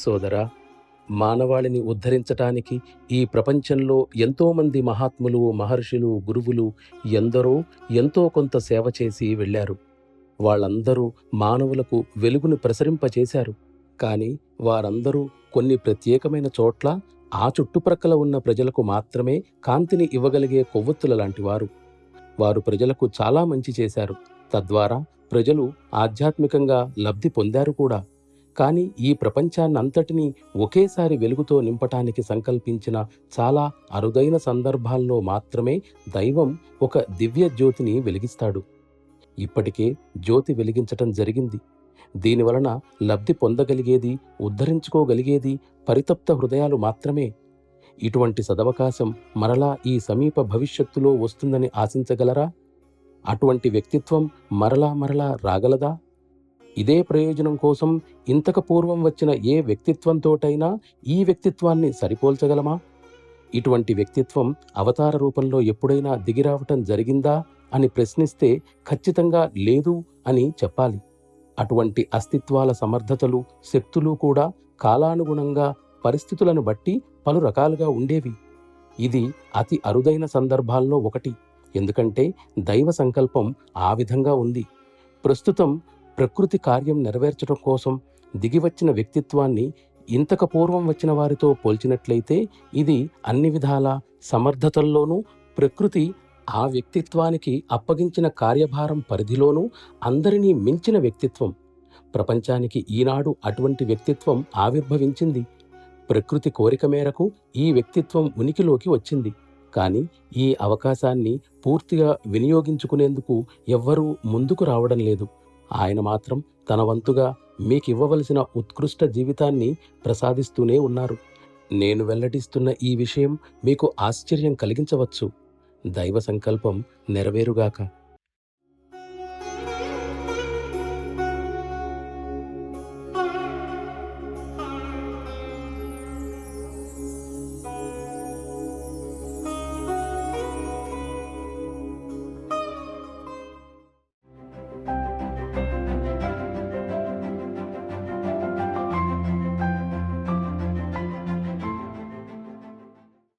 సోదరా, మానవాళిని ఉద్ధరించటానికి ఈ ప్రపంచంలో ఎంతోమంది మహాత్ములు, మహర్షులు, గురువులు ఎందరో ఎంతో కొంత సేవ చేసి వెళ్ళారు. వాళ్ళందరూ మానవులకు వెలుగును ప్రసరింపచేశారు. కానీ వారందరూ కొన్ని ప్రత్యేకమైన చోట్ల ఆ చుట్టుప్రక్కల ఉన్న ప్రజలకు మాత్రమే కాంతిని ఇవ్వగలిగే కొవ్వొత్తుల లాంటివారు. వారు ప్రజలకు చాలా మంచి చేశారు. తద్వారా ప్రజలు ఆధ్యాత్మికంగా లబ్ధి పొందారు కూడా. కానీ ఈ ప్రపంచాన్నంతటినీ ఒకేసారి వెలుగుతో నింపటానికి సంకల్పించిన చాలా అరుదైన సందర్భాల్లో మాత్రమే దైవం ఒక దివ్య జ్యోతిని వెలిగిస్తాడు. ఇప్పటికే జ్యోతి వెలిగించటం జరిగింది. దీనివలన లబ్ధి పొందగలిగేది, ఉద్ధరించుకోగలిగేది పరితప్త హృదయాలు మాత్రమే. ఇటువంటి సదవకాశం మరలా ఈ సమీప భవిష్యత్తులో వస్తుందని ఆశించగలరా? అటువంటి వ్యక్తిత్వం మరలా మరలా రాగలదా? ఇదే ప్రయోజనం కోసం ఇంతకు పూర్వం వచ్చిన ఏ వ్యక్తిత్వంతోటైనా ఈ వ్యక్తిత్వాన్ని సరిపోల్చగలమా? ఇటువంటి వ్యక్తిత్వం అవతార రూపంలో ఎప్పుడైనా దిగిరావటం జరిగిందా అని ప్రశ్నిస్తే ఖచ్చితంగా లేదు అని చెప్పాలి. అటువంటి అస్తిత్వాల సమర్థతలు, శక్తులు కూడా కాలానుగుణంగా పరిస్థితులను బట్టి పలు రకాలుగా ఉండేవి. ఇది అతి అరుదైన సందర్భాల్లో ఒకటి. ఎందుకంటే దైవ సంకల్పం ఆ విధంగా ఉంది. ప్రస్తుతం ప్రకృతి కార్యం నెరవేర్చడం కోసం దిగివచ్చిన వ్యక్తిత్వాన్ని ఇంతకు పూర్వం వచ్చిన వారితో పోల్చినట్లయితే ఇది అన్ని విధాల సమర్థతల్లోనూ ప్రకృతి ఆ వ్యక్తిత్వానికి అప్పగించిన కార్యభారం పరిధిలోనూ అందరినీ మించిన వ్యక్తిత్వం. ప్రపంచానికి ఈనాడు అటువంటి వ్యక్తిత్వం ఆవిర్భవించింది. ప్రకృతి కోరిక మేరకు ఈ వ్యక్తిత్వం ఉనికిలోకి వచ్చింది. కానీ ఈ అవకాశాన్ని పూర్తిగా వినియోగించుకునేందుకు ఎవ్వరూ ముందుకు రావడం లేదు. ఆయన మాత్రం తన వంతుగా మీకివ్వవలసిన ఉత్కృష్ట జీవితాన్ని ప్రసాదిస్తూనే ఉన్నారు. నేను వెల్లడిస్తున్న ఈ విషయం మీకు ఆశ్చర్యం కలిగించవచ్చు. దైవ సంకల్పం నెరవేరుగాక.